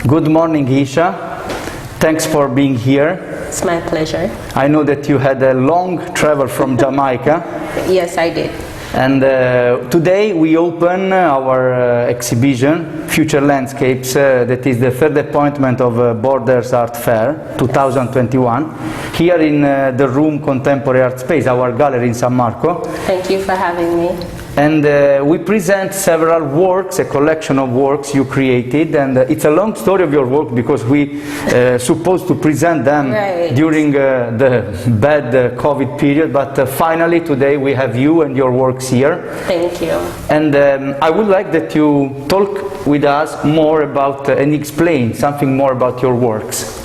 Good morning, Isha. Thanks for being here. It's my pleasure. I know that you had a long travel from Jamaica. Yes, I did. And today we open our exhibition, Future Landscapes, that is the third appointment of Borders Art Fair 2021, here in the Room Contemporary Art Space, our gallery in San Marco. Thank you for having me. And we present several works, a collection of works you created, and it's a long story of your work because we supposed to present them during the bad COVID period, but finally today we have you and your works here. Thank you. And I would like that you talk with us more about and explain something more about your works.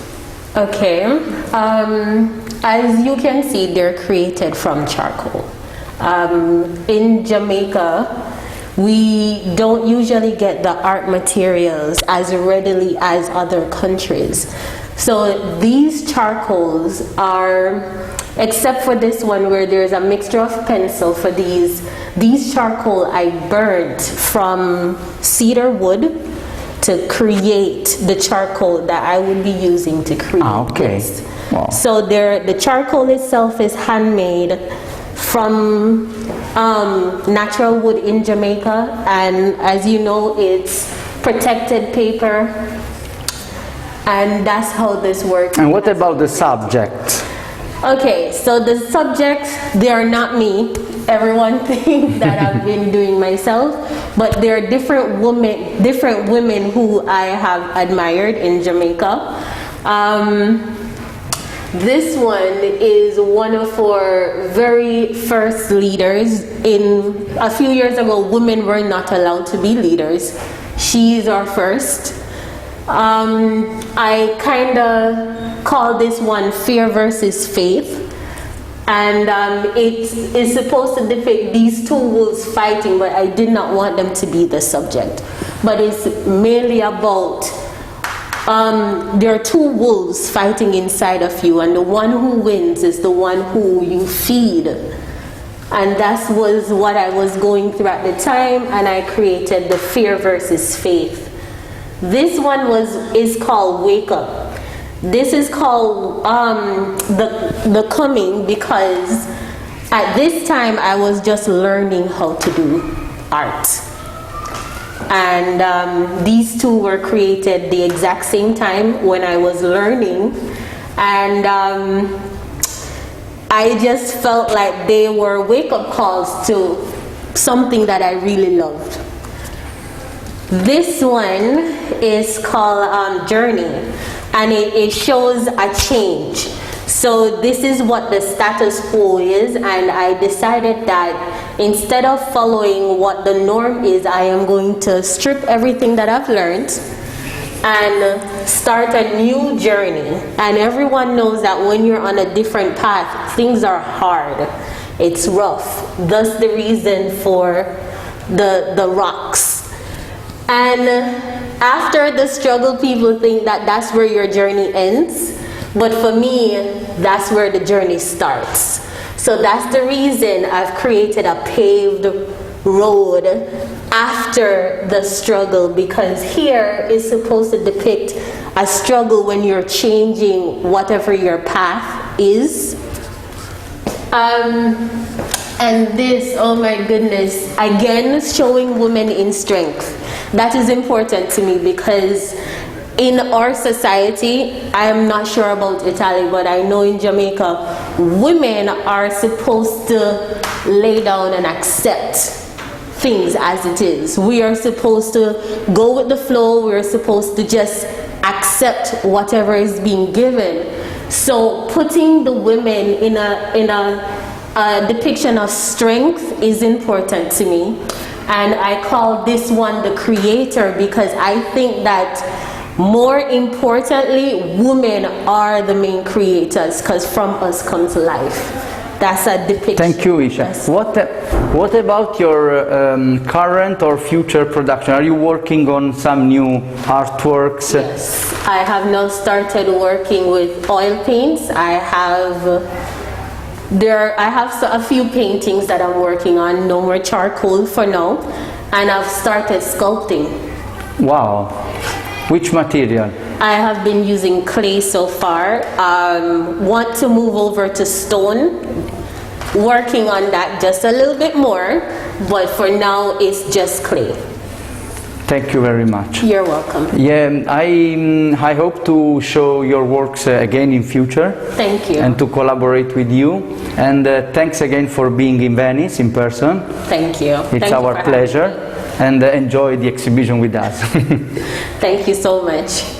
Okay. As you can see, they're created from charcoal. In Jamaica, we don't usually get the art materials as readily as other countries. So these charcoals are, except for this one where there's a mixture of pencil for these charcoal I burnt from cedar wood to create the charcoal that I would be using to create this. Wow. So the charcoal itself is handmade from natural wood in Jamaica, and as you know, it's protected paper, and that's how this works. And what about the subject? Okay, so the subjects, they are not me. Everyone thinks that I've been doing myself, but there are different women who I have admired in Jamaica. This one is one of our very first leaders. A few years ago, women were not allowed to be leaders. She's our first. I kind of call this one Fear versus Faith. And it is supposed to depict these two wolves fighting, but I did not want them to be the subject. But it's mainly about there are two wolves fighting inside of you, and the one who wins is the one who you feed. And that was what I was going through at the time, and I created the Fear versus Faith. This one is called Wake Up. This is called the Coming, because at this time I was just learning how to do art. And these two were created the exact same time when I was learning, and I just felt like they were wake-up calls to something that I really loved. This one is called Journey, and it shows a change. So this is what the status quo is, and I decided that instead of following what the norm is, I am going to strip everything that I've learned and start a new journey. And everyone knows that when you're on a different path, things are hard. It's rough. That's the reason for the rocks. And after the struggle, people think that that's where your journey ends. But for me, that's where the journey starts. So that's the reason I've created a paved road after the struggle, because here is supposed to depict a struggle when you're changing whatever your path is. And this, oh my goodness, again, showing women in strength. That is important to me because in our society, I am not sure about Italy, but I know in Jamaica, women are supposed to lay down and accept things as it is. We are supposed to go with the flow. We're supposed to just accept whatever is being given. So putting the women in a depiction of strength is important to me. And I call this one the creator because I think that more importantly, women are the main creators, because from us comes life. That's a depiction. Thank you, Isha. Yes. What about your current or future production? Are you working on some new artworks? Yes, I have now started working with oil paints. I have a few paintings that I'm working on, no more charcoal for now, and I've started sculpting. Wow. Which material? I have been using clay so far. Want to move over to stone. Working on that just a little bit more, but for now it's just clay. Thank you very much. You're welcome. Yeah, I hope to show your works again in future. Thank you. And to collaborate with you. And thanks again for being in Venice in person. Thank you. It's our pleasure. And enjoy the exhibition with us. Thank you so much.